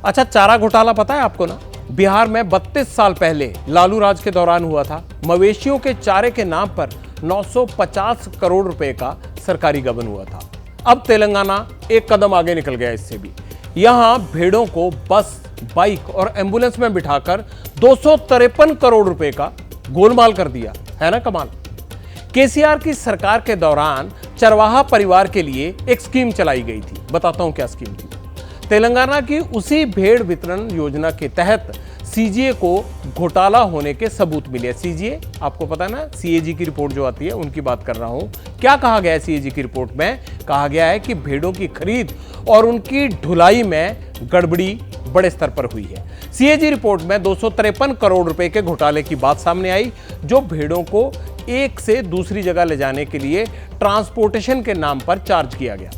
अच्छा, चारा घोटाला पता है आपको ना? बिहार में 32 साल पहले लालू राज के दौरान हुआ था। मवेशियों के चारे के नाम पर 950 करोड़ रुपए का सरकारी गबन हुआ था। अब तेलंगाना एक कदम आगे निकल गया इससे भी। यहां भेड़ों को बस, बाइक और एम्बुलेंस में बिठाकर 253 करोड़ रुपए का गोलमाल कर दिया है ना। कमाल। केसीआर की सरकार के दौरान चरवाहा परिवार के लिए एक स्कीम चलाई गई थी। बताता हूं क्या स्कीम थी। तेलंगाना की उसी भेड़ वितरण योजना के तहत सीजीए को घोटाला होने के सबूत मिले। सीजीए आपको पता है ना, सीएजी की रिपोर्ट जो आती है उनकी बात कर रहा हूं। क्या कहा गया है सीएजी की रिपोर्ट में? कहा गया है कि भेड़ों की खरीद और उनकी ढुलाई में गड़बड़ी बड़े स्तर पर हुई है। सीएजी रिपोर्ट में 253 करोड़ रुपए के घोटाले की बात सामने आई, जो भेड़ों को एक से दूसरी जगह ले जाने के लिए ट्रांसपोर्टेशन के नाम पर चार्ज किया गया।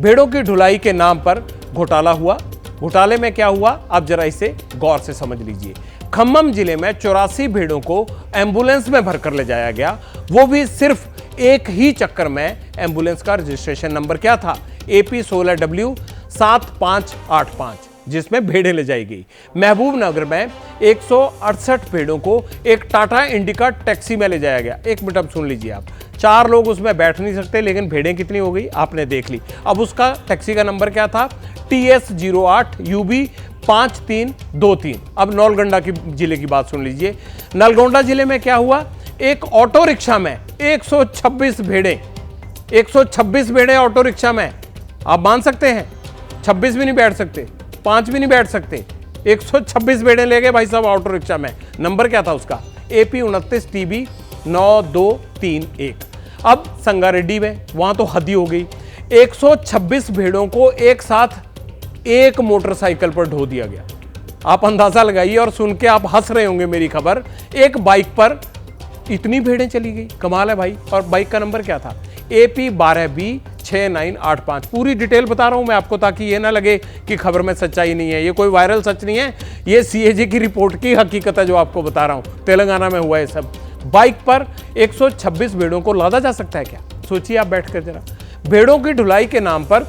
भेड़ों की ढुलाई के नाम पर घोटाला हुआ। घोटाले में क्या हुआ, आप जरा इसे गौर से समझ लीजिए। खम्मम जिले में 84 भेड़ों को एम्बुलेंस में भरकर ले जाया गया, वो भी सिर्फ एक ही चक्कर में। एम्बुलेंस का रजिस्ट्रेशन नंबर क्या था? AP 16W 7585, जिसमें भेड़ें ले जाई गई। महबूबनगर में 168 भेड़ों को एक टाटा इंडिका टैक्सी में ले जाया गया। एक मिनट अब सुन लीजिए आप। 4 लोग उसमें बैठ नहीं सकते, लेकिन भेड़ें कितनी हो गई आपने देख ली। अब उसका टैक्सी का नंबर क्या था? TS08 UB 5323। अब नलगोंडा की जिले की बात सुन लीजिए। नलगोंडा जिले में क्या हुआ? एक ऑटो रिक्शा में 126 भेड़ें, 126 भेड़ें ऑटो रिक्शा में। आप मान सकते हैं? 26 भी नहीं बैठ सकते, 5 भी नहीं बैठ सकते। 126 भेड़ें ले गए भाई साहब ऑटो रिक्शा में। नंबर क्या था उसका? AP 29 TB 9231। अब संगारेड्डी में, वहां तो हद ही हो गई। 126 भेड़ों को एक साथ एक मोटरसाइकिल पर ढो दिया गया। आप अंदाजा लगाइए, और सुन के आप हंस रहे होंगे मेरी खबर। एक बाइक पर इतनी भेड़ें चली गई, कमाल है भाई। और बाइक का नंबर क्या था? AP 12B 6985। पूरी डिटेल बता रहा हूं मैं आपको, ताकि ये ना लगे कि खबर में सच्चाई नहीं है। ये कोई वायरल सच नहीं है, ये सीएजी की रिपोर्ट की हकीकत है जो आपको बता रहा हूं। तेलंगाना में हुआ है सब। बाइक पर 126 भेड़ों को लादा जा सकता है क्या? सोचिए आप बैठकर जरा। भेड़ों की ढुलाई के नाम पर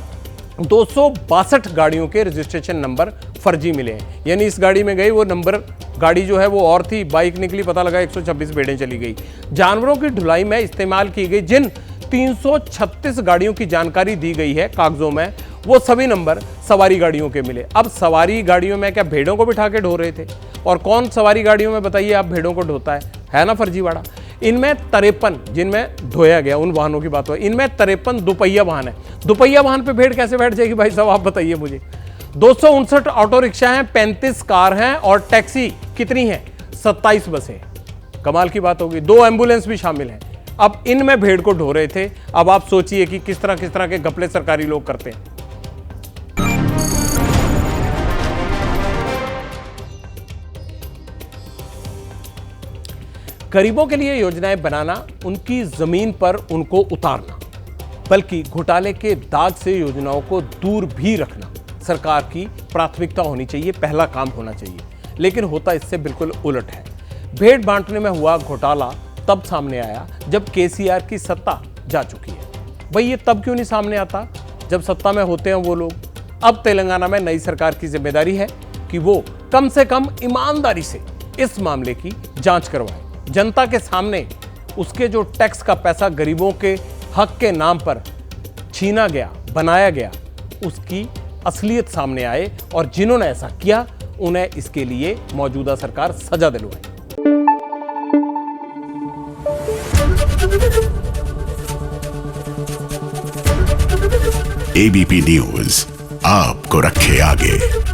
262 गाड़ियों के रजिस्ट्रेशन नंबर फर्जी मिले हैं। यानी इस गाड़ी में गई, वो नंबर गाड़ी जो है वो और थी, बाइक निकली, पता लगा 126 भेड़ें चली गई। जानवरों की ढुलाई में इस्तेमाल की गई जिन 336 गाड़ियों की जानकारी दी गई है कागजों में, वो सभी नंबर सवारी गाड़ियों के मिले। अब सवारी गाड़ियों में क्या भेड़ों को बिठा के ढो रहे थे? और कौन सवारी गाड़ियों में बताइए आप भेड़ों को ढोता है ना फर्जीवाड़ा। इनमें 53 जिनमें ढोया गया, उन वाहनों की बात हो, इनमें 53 दुपहिया वाहन है। दुपहिया वाहन पे भेड़ कैसे बैठ जाएगी भाई साहब, आप बताइए मुझे। 259 ऑटो रिक्शा हैं, 35 कार हैं, और टैक्सी कितनी है? 27 बसें। कमाल की बात होगी। 2 एम्बुलेंस भी शामिल हैं। अब इनमें भेड़ को ढो रहे थे। अब आप सोचिए कि किस तरह के घपले सरकारी लोग करते हैं। गरीबों के लिए योजनाएं बनाना, उनकी जमीन पर उनको उतारना, बल्कि घोटाले के दाग से योजनाओं को दूर भी रखना सरकार की प्राथमिकता होनी चाहिए, पहला काम होना चाहिए। लेकिन होता इससे बिल्कुल उलट है। भेड़ बांटने में हुआ घोटाला तब सामने आया जब केसीआर की सत्ता जा चुकी है। भाई ये तब क्यों नहीं सामने आता जब सत्ता में होते हैं वो लोग? अब तेलंगाना में नई सरकार की जिम्मेदारी है कि वो कम से कम ईमानदारी से इस मामले की जांच करवाए। जनता के सामने उसके जो टैक्स का पैसा गरीबों के हक के नाम पर छीना गया, बनाया गया, उसकी असलियत सामने आए, और जिन्होंने ऐसा किया उन्हें इसके लिए मौजूदा सरकार सजा दिलवाए। ABP न्यूज आपको रखे आगे।